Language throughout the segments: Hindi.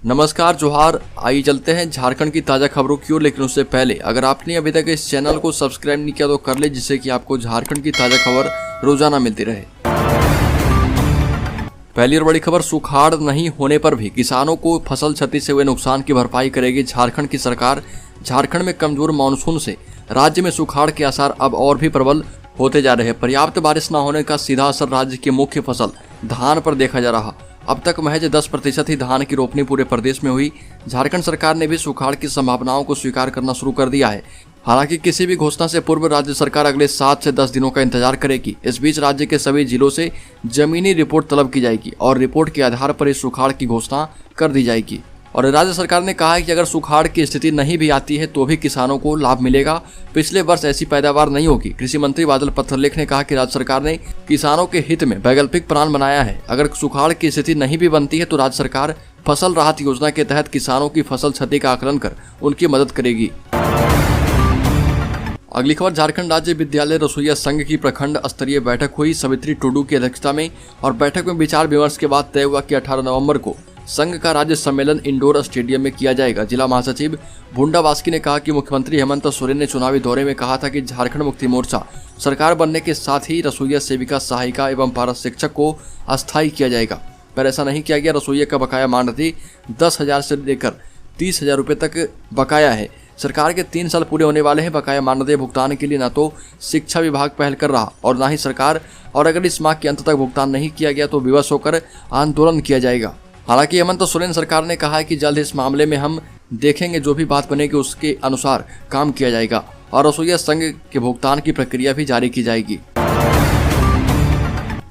नमस्कार जोहार। आइए चलते हैं झारखंड की ताज़ा खबरों की ओर, लेकिन उससे पहले अगर आपने अभी तक इस चैनल को सब्सक्राइब नहीं किया तो कर ले, जिससे कि आपको झारखंड की ताज़ा खबर रोजाना मिलती रहे। पहली और बड़ी खबर, सुखाड़ नहीं होने पर भी किसानों को फसल क्षति से हुए नुकसान की भरपाई करेगी झारखंड की सरकार। झारखंड में कमजोर मानसून से राज्य में सुखाड़ के आसार अब और भी प्रबल होते जा रहे हैं। पर्याप्त बारिश न होने का सीधा असर राज्य की मुख्य फसल धान पर देखा जा रहा। अब तक महज 10% ही धान की रोपनी पूरे प्रदेश में हुई। झारखंड सरकार ने भी सुखाड़ की संभावनाओं को स्वीकार करना शुरू कर दिया है। हालांकि किसी भी घोषणा से पूर्व राज्य सरकार अगले 7 से 10 दिनों का इंतजार करेगी। इस बीच राज्य के सभी जिलों से जमीनी रिपोर्ट तलब की जाएगी और रिपोर्ट के आधार पर इस सुखाड़ की घोषणा कर दी जाएगी। और राज्य सरकार ने कहा है कि अगर सुखाड़ की स्थिति नहीं भी आती है तो भी किसानों को लाभ मिलेगा। पिछले वर्ष ऐसी पैदावार नहीं होगी। कृषि मंत्री बादल पत्रलेख ने कहा कि राज्य सरकार ने किसानों के हित में वैकल्पिक प्लान बनाया है। अगर सुखाड़ की स्थिति नहीं भी बनती है तो राज्य सरकार फसल राहत योजना के तहत किसानों की फसल क्षति का आकलन कर उनकी मदद करेगी। अगली खबर, झारखंड राज्य विद्यालय रसोइया संघ की प्रखंड स्तरीय बैठक हुई सवित्री टुडू की अध्यक्षता में। और बैठक में विचार विमर्श के बाद तय हुआ कि 18 नवंबर को संघ का राज्य सम्मेलन इंडोर स्टेडियम में किया जाएगा। जिला महासचिव भुंडा बास्की ने कहा कि मुख्यमंत्री हेमंत सोरेन ने चुनावी दौरे में कहा था कि झारखंड मुक्ति मोर्चा सरकार बनने के साथ ही रसोइया सेविका, सहायिका एवं पारा शिक्षक को अस्थायी किया जाएगा, पर ऐसा नहीं किया गया। रसोइया का बकाया मानदेय 10,000 से लेकर 30,000 रुपये तक बकाया है। सरकार के 3 साल पूरे होने वाले हैं। बकाया मानदेय भुगतान के लिए न तो शिक्षा विभाग पहल कर रहा और न ही सरकार, और अगर इस माह के अंत तक भुगतान नहीं किया गया तो विवश होकर आंदोलन किया जाएगा। हालांकि हेमंत सोरेन सरकार ने कहा है कि जल्द इस मामले में हम देखेंगे, जो भी बात बनेगी उसके अनुसार काम किया जाएगा और रसोइया संघ के भुगतान की प्रक्रिया भी जारी की जाएगी।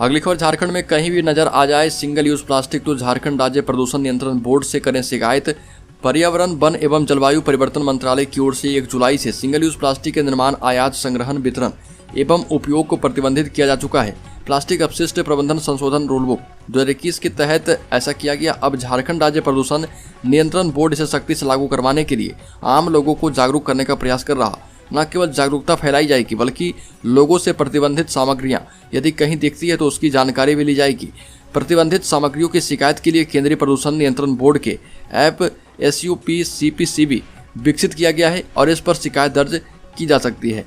अगली खबर, झारखंड में कहीं भी नजर आ जाए सिंगल यूज प्लास्टिक तो झारखंड राज्य प्रदूषण नियंत्रण बोर्ड से करें शिकायत। पर्यावरण, वन एवं जलवायु परिवर्तन मंत्रालय की ओर से 1 जुलाई से सिंगल यूज प्लास्टिक के निर्माण, आयात, संग्रहण, वितरण एवं उपयोग को प्रतिबंधित किया जा चुका है। प्लास्टिक अपशिष्ट प्रबंधन संशोधन रूलबुक 2021 के तहत ऐसा किया गया। अब झारखंड राज्य प्रदूषण नियंत्रण बोर्ड इसे सख्ती से लागू करवाने के लिए आम लोगों को जागरूक करने का प्रयास कर रहा। न केवल जागरूकता फैलाई जाएगी बल्कि लोगों से प्रतिबंधित सामग्रियां यदि कहीं दिखती है तो उसकी जानकारी भी ली जाएगी। प्रतिबंधित सामग्रियों की शिकायत के लिए केंद्रीय प्रदूषण नियंत्रण बोर्ड के ऐप SUP-CPCB विकसित किया गया है और इस पर शिकायत दर्ज की जा सकती है।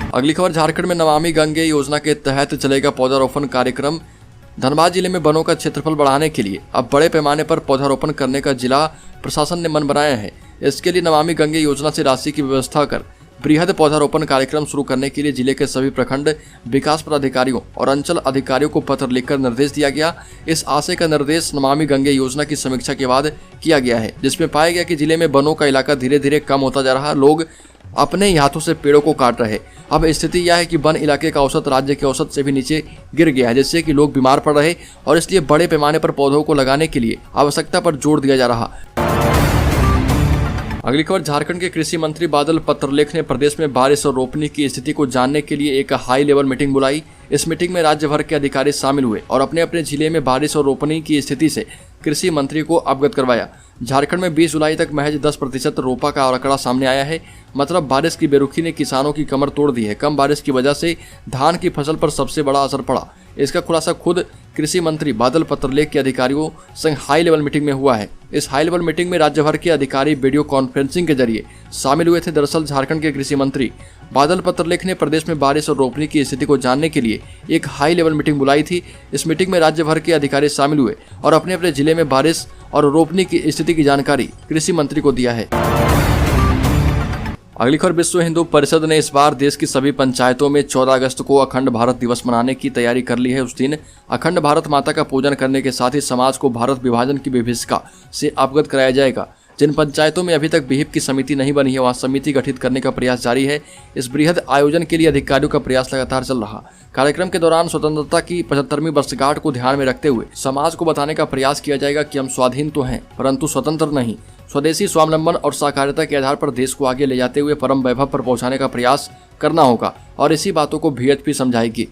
अगली खबर, झारखंड में नमामि गंगे योजना के तहत चलेगा पौधारोपण कार्यक्रम। धनबाद जिले में वनों का क्षेत्रफल बढ़ाने के लिए अब बड़े पैमाने पर पौधारोपण करने का जिला प्रशासन ने मन बनाया है। इसके लिए नमामि गंगे योजना से राशि की व्यवस्था कर बृहद पौधारोपण कार्यक्रम शुरू करने के लिए जिले के सभी प्रखंड विकास पदाधिकारियों और अंचल अधिकारियों को पत्र लिखकर निर्देश दिया गया। इस आशय का निर्देश नमामि गंगे योजना की समीक्षा के बाद किया गया है, जिसमें पाया गया कि जिले में वनों का इलाका धीरे धीरे कम होता जा रहा। लोग अपने ही हाथों से पेड़ों को काट रहे। अब स्थिति यह है कि वन इलाके का औसत राज्य के औसत से भी नीचे गिर गया है, जिससे कि लोग बीमार पड़ रहे और इसलिए बड़े पैमाने पर पौधों को लगाने के लिए आवश्यकता पर जोर दिया जा रहा। अगली खबर, झारखंड के कृषि मंत्री बादल पत्रलेख ने प्रदेश में बारिश और रोपनी की स्थिति को जानने के लिए एक हाई लेवल मीटिंग बुलाई। इस मीटिंग में राज्य भर के अधिकारी शामिल हुए और अपने अपने जिले में बारिश और रोपनी की स्थिति से कृषि मंत्री को अवगत करवाया। झारखंड में 20 जुलाई तक महज 10% रोपा का आंकड़ा सामने आया है। मतलब बारिश की बेरुखी ने किसानों की कमर तोड़ दी है। कम बारिश की वजह से धान की फसल पर सबसे बड़ा असर पड़ा। इसका खुलासा खुद कृषि मंत्री बादल पत्रलेख के अधिकारियों संग हाई लेवल मीटिंग में हुआ है। इस हाई लेवल मीटिंग में राज्य भर के अधिकारी वीडियो कॉन्फ्रेंसिंग के जरिए शामिल हुए थे। दरअसल झारखंड के कृषि मंत्री बादल पत्रलेख ने प्रदेश में बारिश और रोपनी की स्थिति को जानने के लिए एक हाई लेवल मीटिंग बुलाई थी। इस मीटिंग में राज्य भर के अधिकारी शामिल हुए और अपने अपने जिले में बारिश और रोपनी की स्थिति की जानकारी कृषि मंत्री को दिया है। अगली खबर, विश्व हिंदू परिषद ने इस बार देश की सभी पंचायतों में 14 अगस्त को अखंड भारत दिवस मनाने की तैयारी कर ली है। उस दिन अखंड भारत माता का पूजन करने के साथ ही समाज को भारत विभाजन की विभीषिका से अवगत कराया जाएगा। जिन पंचायतों में अभी तक विहिप की समिति नहीं बनी है वहां समिति गठित करने का प्रयास जारी है। इस बृहद आयोजन के लिए अधिकारियों का प्रयास लगातार चल रहा। कार्यक्रम के दौरान स्वतंत्रता की 75वीं वर्षगांठ को ध्यान में रखते हुए समाज को बताने का प्रयास किया जाएगा कि हम स्वाधीन तो हैं परंतु स्वतंत्र नहीं। स्वदेशी स्वावलंबन और सहकारिता के आधार पर देश को आगे ले जाते हुए परम वैभव पर पहुंचाने का प्रयास करना होगा और इसी बातों को VHP समझाएगी।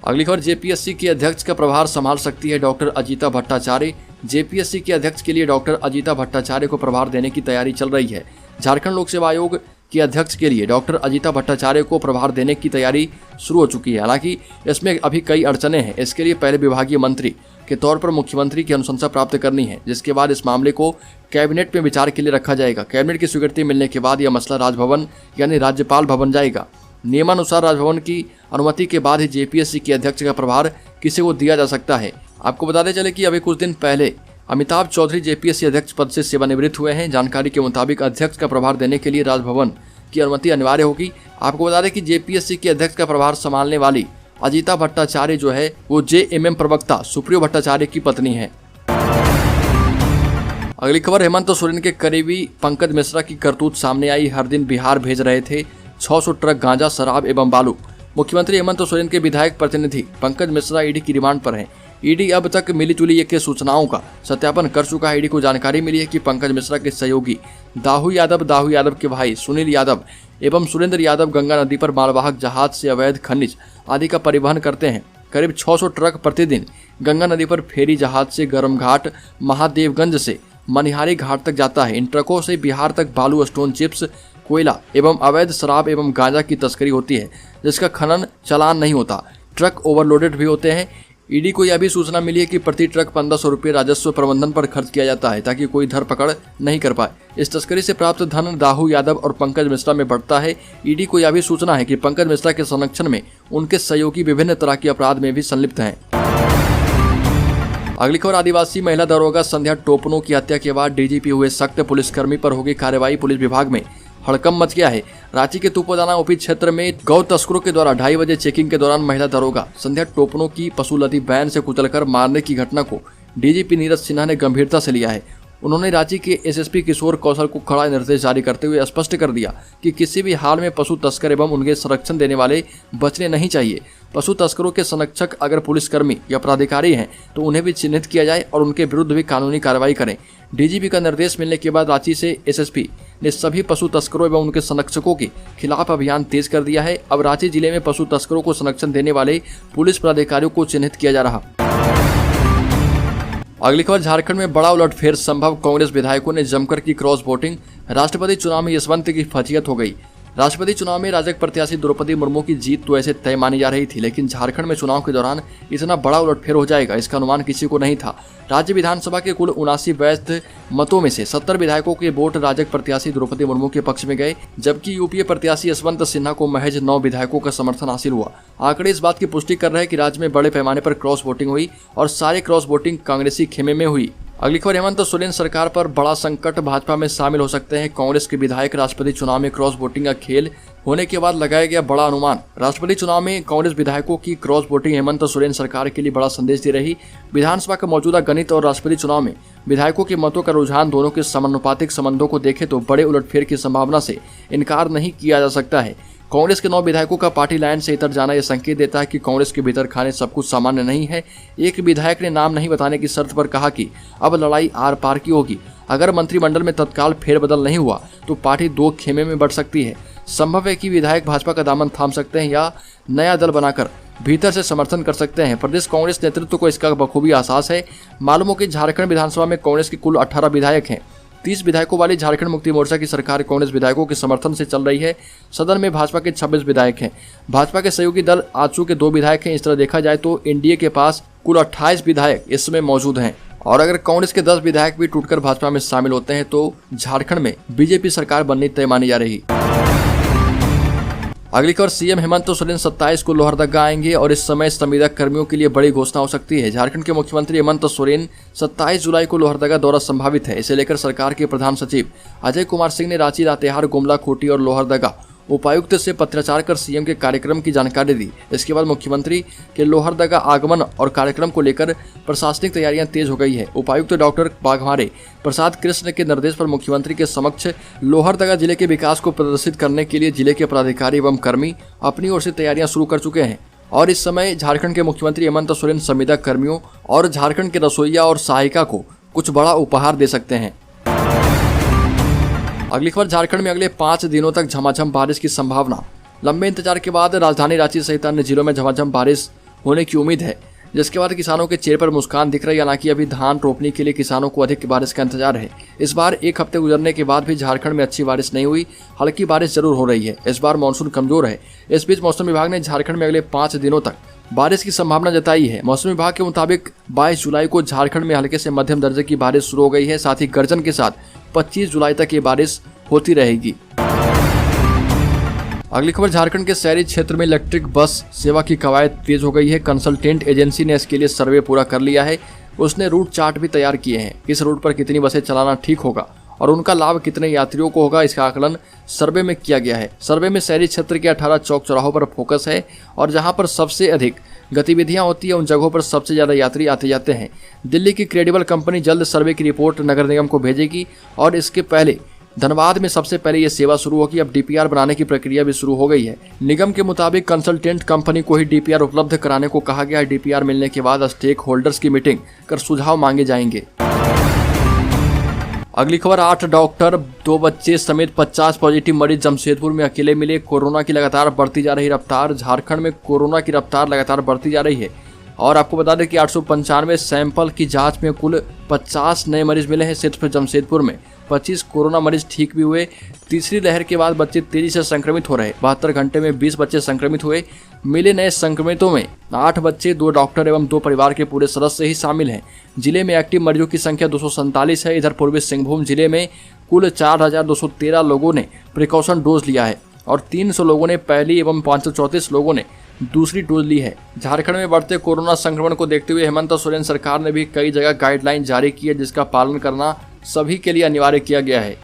अगली खबर, जेपीएससी की अध्यक्ष का प्रभार संभाल सकती है डॉक्टर अजीता भट्टाचार्य। जेपीएससी के अध्यक्ष के लिए डॉक्टर अजीता भट्टाचार्य को प्रभार देने की तैयारी चल रही है। झारखंड लोक सेवा आयोग के अध्यक्ष के लिए डॉक्टर अजीता भट्टाचार्य को प्रभार देने की तैयारी शुरू हो चुकी है। हालांकि इसमें अभी कई अड़चने हैं। इसके लिए पहले विभागीय मंत्री के तौर पर मुख्यमंत्री की अनुशंसा प्राप्त करनी है, जिसके बाद इस मामले को कैबिनेट में विचार के लिए रखा जाएगा। कैबिनेट की स्वीकृति मिलने के बाद यह मसला राजभवन यानी राज्यपाल भवन जाएगा। नियमानुसार राजभवन की अनुमति के बाद ही जेपीएससी के अध्यक्ष का प्रभार किसी को दिया जा सकता है। आपको बताते चले कि अभी कुछ दिन पहले अमिताभ चौधरी जेपीएससी अध्यक्ष पद से सेवानिवृत्त हुए हैं। जानकारी के मुताबिक अध्यक्ष का प्रभार देने के लिए राजभवन की अनुमति अनिवार्य होगी। आपको बता दें कि जेपीएससी के अध्यक्ष का प्रभार संभालने वाली अजीता भट्टाचार्य जो है वो जेएमएम प्रवक्ता सुप्रियो भट्टाचार्य की पत्नी है। अगली खबर, हेमंत सोरेन के करीबी पंकज मिश्रा की करतूत सामने आई। हर दिन बिहार भेज रहे थे 600 ट्रक गांजा, शराब एवं बालू। मुख्यमंत्री हेमंत सोरेन के विधायक प्रतिनिधि पंकज मिश्रा ईडी की रिमांड पर हैं। ईडी अब तक मिली जुली के सूचनाओं का सत्यापन कर चुका है। ईडी को जानकारी मिली है कि पंकज मिश्रा के सहयोगी दाहू यादव के भाई सुनील यादव एवं सुरेंद्र यादव गंगा नदी पर मालवाहक जहाज से अवैध खनिज आदि का परिवहन करते हैं। करीब 600 ट्रक प्रतिदिन गंगा नदी पर फेरी जहाज से गरम घाट महादेवगंज से मनिहारी घाट तक जाता है। इन ट्रकों से बिहार तक बालू, स्टोन चिप्स, कोयला एवं अवैध शराब एवं गांजा की तस्करी होती है, जिसका खनन चालान नहीं होता। ट्रक ओवरलोडेड भी होते हैं। ईडी को यह भी सूचना मिली है कि प्रति ट्रक 1500 रुपये राजस्व प्रबंधन पर खर्च किया जाता है, ताकि कोई धरपकड़ नहीं कर पाए। इस तस्करी से प्राप्त धन दाहू यादव और पंकज मिश्रा में बढ़ता है। ईडी को यह भी सूचना है कि पंकज मिश्रा के संरक्षण में उनके सहयोगी विभिन्न तरह के अपराध में भी संलिप्त हैं। अगली खबर, आदिवासी महिला दरोगा संध्या टोपनो की हत्या के बाद डीजीपी हुए सख्त, पुलिसकर्मी पर होगी कार्रवाई। पुलिस विभाग में हड़कंप मच गया है। रांची के तुपोदाना ओपी क्षेत्र में गौ तस्करों के द्वारा 2:30 बजे चेकिंग के दौरान महिला दरोगा संध्या टोपनो की पशुलती बैन से कुचलकर मारने की घटना को डीजीपी नीरज सिन्हा ने गंभीरता से लिया है। उन्होंने रांची के एसएसपी किशोर कौशल को कड़ा निर्देश जारी करते हुए स्पष्ट कर दिया कि किसी भी हाल में पशु तस्कर एवं उनके संरक्षण देने वाले बचने नहीं चाहिए। पशु तस्करों के संरक्षक अगर पुलिसकर्मी या पदाधिकारी हैं तो उन्हें भी चिन्हित किया जाए और उनके विरुद्ध भी कानूनी कार्रवाई करें। डीजीपी का निर्देश मिलने के बाद रांची से एसएसपी ने सभी पशु तस्करों एवं उनके संरक्षकों के खिलाफ अभियान तेज कर दिया है। अब रांची जिले में पशु तस्करों को संरक्षण देने वाले पुलिस पदाधिकारियों को चिन्हित किया जा रहा। अगली खबर, झारखंड में बड़ा उलटफेर संभव, कांग्रेस विधायकों ने जमकर की क्रॉस वोटिंग। राष्ट्रपति चुनाव में यशवंत की फजीहत हो गई। राष्ट्रपति चुनाव में राजग प्रत्याशी द्रौपदी मुर्मू की जीत तो ऐसे तय मानी जा रही थी, लेकिन झारखंड में चुनाव के दौरान इतना बड़ा उलटफेर हो जाएगा इसका अनुमान किसी को नहीं था। राज्य विधानसभा के कुल 79 वैध मतों में से 70 विधायकों के वोट राजग प्रत्याशी द्रौपदी मुर्मू के पक्ष में गए, जबकि यूपीए प्रत्याशी यशवंत सिन्हा को महज 9 विधायकों का समर्थन हासिल हुआ। आंकड़े इस बात की पुष्टि कर रहे हैं कि राज्य में बड़े पैमाने पर क्रॉस वोटिंग हुई और सारे क्रॉस वोटिंग कांग्रेसी खेमे में हुई। अगली खबर, हेमंत सोरेन सरकार पर बड़ा संकट, भाजपा में शामिल हो सकते हैं कांग्रेस के विधायक। राष्ट्रपति चुनाव में क्रॉस वोटिंग का खेल होने के बाद लगाया गया बड़ा अनुमान। राष्ट्रपति चुनाव में कांग्रेस विधायकों की क्रॉस वोटिंग हेमंत सोरेन सरकार के लिए बड़ा संदेश दे रही। विधानसभा का मौजूदा गणित और राष्ट्रपति चुनाव में विधायकों के मतों का रुझान दोनों के समानुपातिक संबंधों को देखें तो बड़े उलटफेर की संभावना से इनकार नहीं किया जा सकता है। कांग्रेस के 9 विधायकों का पार्टी लाइन से इतर जाना यह संकेत देता है कि कांग्रेस के भीतर खाने सब कुछ सामान्य नहीं है। एक विधायक ने नाम नहीं बताने की शर्त पर कहा कि अब लड़ाई आर पार की होगी। अगर मंत्रिमंडल में तत्काल फेरबदल नहीं हुआ तो पार्टी 2 खेमे में बढ़ सकती है। संभव है कि विधायक भाजपा का दामन थाम सकते हैं या नया दल बनाकर भीतर से समर्थन कर सकते हैं। प्रदेश कांग्रेस नेतृत्व को इसका बखूबी एहसास है। मालूम हो कि झारखंड विधानसभा में कांग्रेस के कुल 18 विधायक हैं। 30 विधायकों वाली झारखंड मुक्ति मोर्चा की सरकार कांग्रेस विधायकों के समर्थन से चल रही है। सदन में भाजपा के 26 विधायक हैं। भाजपा के सहयोगी दल आजसू के 2 विधायक हैं। इस तरह देखा जाए तो एनडीए के पास कुल 28 विधायक इस समय मौजूद हैं और अगर कांग्रेस के 10 विधायक भी टूटकर भाजपा में शामिल होते हैं तो झारखंड में बीजेपी सरकार बननी तय मानी जा रही। अगली खबर, सीएम हेमंत सोरेन 27 को लोहरदगा आएंगे और इस समय संविदा कर्मियों के लिए बड़ी घोषणा हो सकती है। झारखंड के मुख्यमंत्री हेमंत सोरेन 27 जुलाई को लोहरदगा दौरा संभावित है। इसे लेकर सरकार के प्रधान सचिव अजय कुमार सिंह ने रांची, लातेहार, गुमला, खूंटी और लोहरदगा उपायुक्त से पत्राचार कर सीएम के कार्यक्रम की जानकारी दी। इसके बाद मुख्यमंत्री के लोहरदगा आगमन और कार्यक्रम को लेकर प्रशासनिक तैयारियां तेज हो गई है। उपायुक्त डॉक्टर बाघमारे प्रसाद कृष्ण के निर्देश पर मुख्यमंत्री के समक्ष लोहरदगा जिले के विकास को प्रदर्शित करने के लिए जिले के पदाधिकारी एवं कर्मी अपनी ओर से तैयारियां शुरू कर चुके हैं और इस समय झारखंड के मुख्यमंत्री हेमंत सोरेन संविदा कर्मियों और झारखंड के रसोइया और सहायिका को कुछ बड़ा उपहार दे सकते हैं। अगली खबर, झारखंड में अगले 5 दिनों तक झमाझम बारिश की संभावना। लंबे इंतजार के बाद राजधानी रांची सहित अन्य जिलों में झमाझम बारिश होने की उम्मीद है, जिसके बाद किसानों के चेहरे पर मुस्कान दिख रही है। हालांकि अभी धान रोपने के लिए किसानों को अधिक बारिश का इंतजार है। इस बार 1 हफ्ते गुजरने के बाद भी झारखंड में अच्छी बारिश नहीं हुई। हल्की बारिश जरूर हो रही है। इस बार मानसून कमजोर है। इस बीच मौसम विभाग ने झारखंड में अगले 5 दिनों तक बारिश की संभावना जताई है। मौसम विभाग के मुताबिक 22 जुलाई को झारखंड में हल्के से मध्यम दर्जे की बारिश शुरू हो गई है। साथ ही गर्जन के साथ 25 जुलाई तक ये बारिश होती रहेगी। अगली खबर, झारखंड के शहरी क्षेत्र में इलेक्ट्रिक बस सेवा की कवायद तेज हो गई है। कंसल्टेंट एजेंसी ने इसके लिए सर्वे पूरा कर लिया है। उसने रूट चार्ट भी तैयार किए हैं। इस रूट पर कितनी बसें चलाना ठीक होगा और उनका लाभ कितने यात्रियों को होगा, इसका आकलन सर्वे में किया गया है। सर्वे में शहरी क्षेत्र के 18 चौक चौराहों पर फोकस है और जहां पर सबसे अधिक गतिविधियां होती है उन जगहों पर सबसे ज़्यादा यात्री आते जाते हैं। दिल्ली की क्रेडिबल कंपनी जल्द सर्वे की रिपोर्ट नगर निगम को भेजेगी और इसके पहले धनबाद में सबसे पहले ये सेवा शुरू होगी। अब डीपीआर बनाने की प्रक्रिया भी शुरू हो गई है। निगम के मुताबिक कंसल्टेंट कंपनी को ही डीपीआर उपलब्ध कराने को कहा गया है। डीपीआर मिलने के बाद स्टेक होल्डर्स की मीटिंग कर सुझाव मांगे जाएंगे। अगली खबर, 8 डॉक्टर 2 बच्चे समेत 50 पॉजिटिव मरीज जमशेदपुर में अकेले मिले। कोरोना की लगातार बढ़ती जा रही रफ्तार। झारखंड में कोरोना की रफ्तार लगातार बढ़ती जा रही है और आपको बता दें कि 895 सैंपल की जांच में कुल 50 नए मरीज मिले हैं। सिर्फ जमशेदपुर में 25 कोरोना मरीज ठीक भी हुए। तीसरी लहर के बाद बच्चे तेजी से संक्रमित हो रहे। 72 घंटे में 20 बच्चे संक्रमित हुए। मिले नए संक्रमितों में 8 बच्चे, 2 डॉक्टर एवं 2 परिवार के पूरे सदस्य ही शामिल हैं। जिले में एक्टिव मरीजों की संख्या 247 है। इधर पूर्वी सिंहभूम जिले में कुल 4213 लोगों ने प्रिकॉशन डोज लिया है और 300 लोगों ने पहली एवं 534 लोगों ने दूसरी डोज ली है। झारखंड में बढ़ते कोरोना संक्रमण को देखते हुए हेमंत सोरेन सरकार ने भी कई जगह गाइडलाइन जारी की है, जिसका पालन करना सभी के लिए अनिवार्य किया गया है।